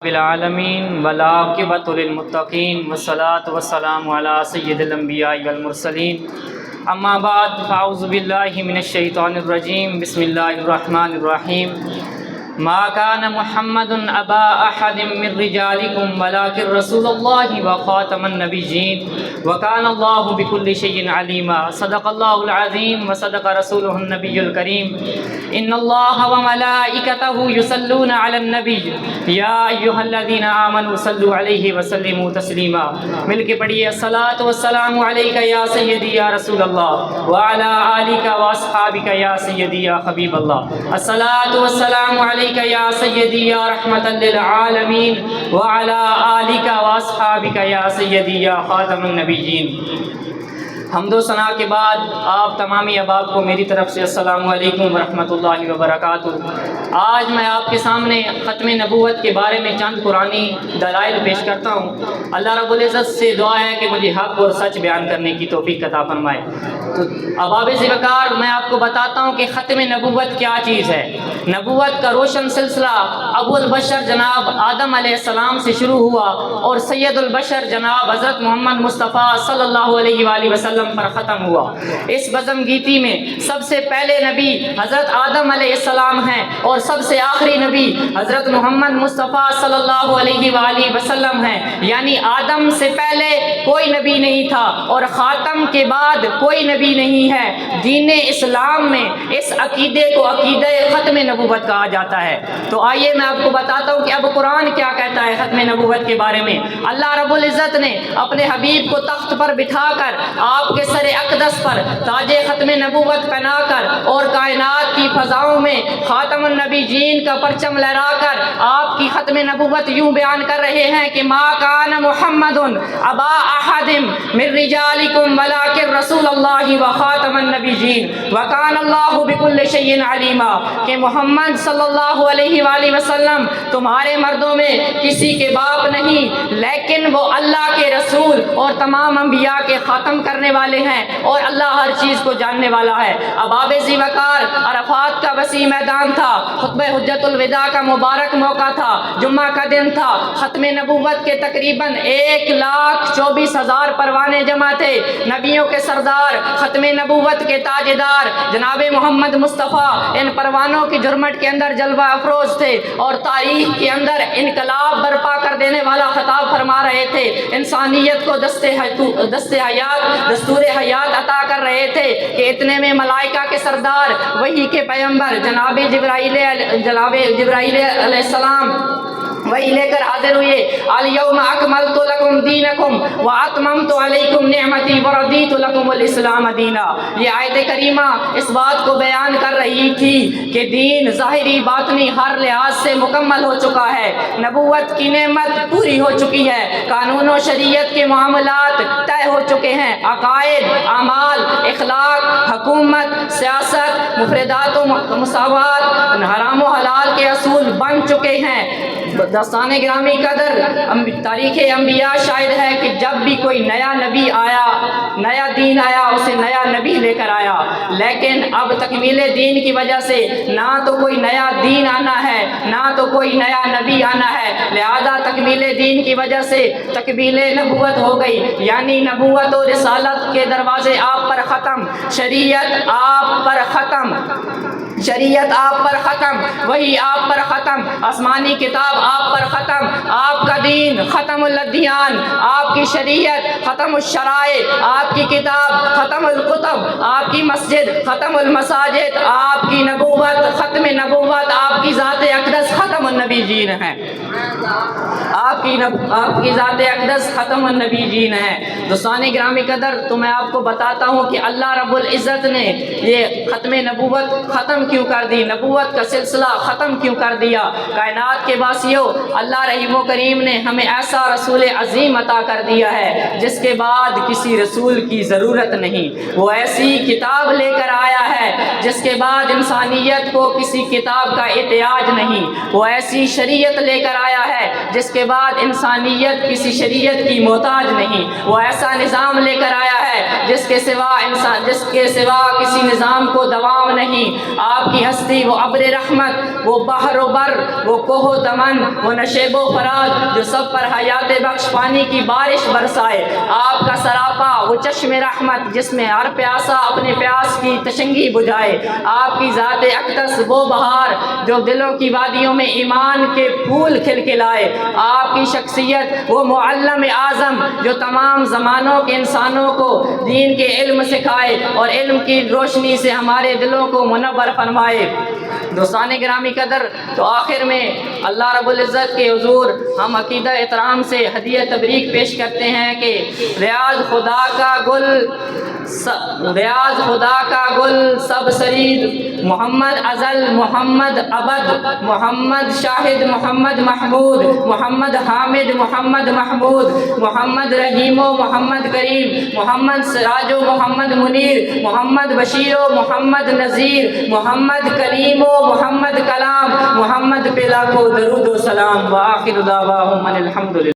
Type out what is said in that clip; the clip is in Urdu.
بالعالمین والعاقبۃ للمتقین والصلاۃ والسلام علی سید الانبیاء والمرسلین اما بعد فاعوذ باللہ من الشیطان الرجیم بسم اللہ الرحمن الرحیم ما كان محمد ابا احد من رجالکم ولکن رسول اللہ وخاتم النبیین وکان اللہ بکل شیء علیما صدق اللہ العظیم وصدق رسولہ النبی الکریم ان اللہ وملائکتہ یصلون علی النبی یا ایھا الذین آمنوا صلوا علیہ وسلموا تسلیما۔ مل کے پڑھیے الصلاۃ والسلام علیک یا سیدی یا رسول اللہ وعلی آلک واصحابک یا سیدی یا حبیب اللہ۔ الصلاۃ والسلام علیک یا سیدی یا رحمۃ للعالمین وعلی آلک واصحابک یا سیدی یا خاتم النبیین۔ حمد و ثنا کے بعد آپ تمامی احباب کو میری طرف سے السلام علیکم ورحمۃ اللہ وبرکاتہ۔ آج میں آپ کے سامنے ختم نبوت کے بارے میں چند قرآنی دلائل پیش کرتا ہوں۔ اللہ رب العزت سے دعا ہے کہ مجھے حق اور سچ بیان کرنے کی توفیق عطا فرمائے۔ تو احباب ذوالفقار، میں آپ کو بتاتا ہوں کہ ختم نبوت کیا چیز ہے۔ نبوت کا روشن سلسلہ ابو البشر جناب آدم علیہ السلام سے شروع ہوا اور سید البشر جناب حضرت محمد مصطفیٰ صلی اللہ علیہ وآلہ وسلم پر ختم ہوا۔ اس بزم گیتی میں سب سے پہلے نبی حضرت آدم علیہ السلام ہیں اور سب سے آخری نبی حضرت محمد مصطفیٰ صلی اللہ علیہ وآلہ وسلم ہیں، یعنی آدم سے پہلے کوئی نبی نہیں تھا اور خاتم کے بعد کوئی نبی نہیں ہے۔ دین اسلام میں اس عقیدے کو عقیدہ ختم نبوت کہا جاتا ہے۔ تو آئیے میں آپ کو بتاتا ہوں کہ اب قرآن کیا کہتا ہے ختم نبوت کے بارے میں۔ اللہ رب العزت نے اپنے حبیب کو تخت پر بٹھا کر آپ کے سر اقدس پر تاج ختم نبوت پہنا کر اور کائنات کی فضاؤں میں خاتم النبیین کا پرچم لہرا کر آپ کی ختم نبوت یوں بیان کر رہے ہیں کہ ما کان محمد ابا احد من رجالکم ولکن رسول اللہ وخاتم النبیین وکان اللہ بکل شیء علیما، کہ محمد صلی اللہ علیہ وآلہ وسلم تمہارے مردوں میں کسی کے باپ نہیں، لیکن وہ اللہ کے رسول اور تمام انبیاء کے ختم کرنے والے ہیں اور اللہ ہر چیز کو جاننے والا ہے۔ احباب ذوالفقار، عرفات کا وسیع میدان تھا، خطبہ حجت الوداع کا مبارک موقع تھا، جمعہ کا دن تھا، ختم نبوت کے تقریباً 1,24,000 پروانے جمع تھے۔ نبیوں کے سردار، ختم نبوت کے تاجدار جناب محمد مصطفیٰ ان پروانوں کی جھرمٹ کے اندر جلوہ افروز تھے اور تاریخ کے اندر انقلاب برپا کر دینے والا خطاب فرما رہے تھے۔ انسانیت کو دست حیات دستور حیات عطا کر رہے تھے کہ اتنے میں ملائکہ کے سردار، وحی کے پیغمبر جناب جبرائیل علیہ السلام وہی لے کر حاضر ہوئے۔ الیوم اکملت لکم دینکم واتممت علیکم نعمتی ورضیت لکم الاسلام دینا۔ یہ آیت کریمہ اس بات کو بیان کر رہی تھی کہ دین ظاہری باطنی ہر لحاظ سے مکمل ہو چکا ہے، نبوت کی نعمت پوری ہو چکی ہے، قانون و شریعت کے معاملات طے ہو چکے ہیں، عقائد، اعمال، اخلاق، حکومت، سیاست، مفردات و مساوات، حرام و حلال کے اصول بن چکے ہیں۔ داستان گرامی قدر تاریخ انبیاء شاہد ہے کہ جب بھی کوئی نیا نبی آیا، نیا دین آیا، اسے نیا نبی لے کر آیا، لیکن اب تکمیل دین کی وجہ سے نہ تو کوئی نیا دین آنا ہے نہ تو کوئی نیا نبی آنا ہے، لہذا تکمیل دین کی وجہ سے تکمیل نبوت ہو گئی، یعنی نبوت و رسالت کے دروازے آپ پر ختم، شریعت آپ پر ختم، شریعت آپ پر ختم، وہی آپ پر ختم، آسمانی کتاب آپ پر ختم، آپ کا دین ختم الادیان، آپ کی شریعت ختم الشرائع، آپ کی کتاب ختم الکتب، آپ کی مسجد ختم المساجد، آپ کی نبوت ختم نبوت، آپ کی ذات اقدس ختم النبیین ہے، آپ کی ذات اقدس ختم النبیین ہے۔ دوستان گرامی قدر، تو میں آپ کو بتاتا ہوں کہ اللہ رب العزت نے یہ ختم نبوت ختم کیوں کر دی، نبوت کا سلسلہ ختم کیوں کر دیا۔ کائنات کے واسیوں، اللہ رحیم و کریم نے ہمیں ایسا رسول عظیم عطا کر دیا ہے جس کے بعد کسی رسول کی ضرورت نہیں، وہ ایسی کتاب لے کر آیا ہے جس کے بعد انسانیت کو کسی کتاب کا احتیاج نہیں، وہ ایسی شریعت لے کر آیا ہے جس کے بعد انسانیت کسی شریعت کی محتاج نہیں، وہ ایسا نظام لے کر آیا ہے ہے جس کے سوا کسی نظام کو دوام نہیں۔ آپ کی ہستی وہ ابر رحمت، وہ بحر و بر، وہ کوہ و دمن، وہ نشیب و فراز جو سب پر حیات بخش پانی کی بارش برسائے۔ آپ کا سراپا وہ چشم رحمت جس میں ہر پیاسا اپنے پیاس کی تشنگی بجھائے۔ آپ کی ذات اقدس وہ بہار جو دلوں کی وادیوں میں ایمان کے پھول کھلکھلائے۔ آپ کی شخصیت وہ معلم اعظم جو تمام زمانوں کے انسانوں کو دین کے علم سکھائے اور علم کی روشنی سے ہمارے دلوں کو منور فرمائے۔ دوستان گرامی قدر، تو آخر میں اللہ رب العزت کے حضور ہم عقیدہ احترام سے ہدیہ تبریک پیش کرتے ہیں کہ ریاض خدا کا گل سب سرید، محمد ازل، محمد ابد، محمد شاہد، محمد محمود، محمد حامد، محمد محمود، محمد رحیم و محمد کریم، محمد سراج و محمد منیر، محمد بشیر و محمد نذیر، محمد کلیم و محمد کلام، محمد پہ لاکھوں درود و سلام، وآخر دعواہم ان الحمدللہ۔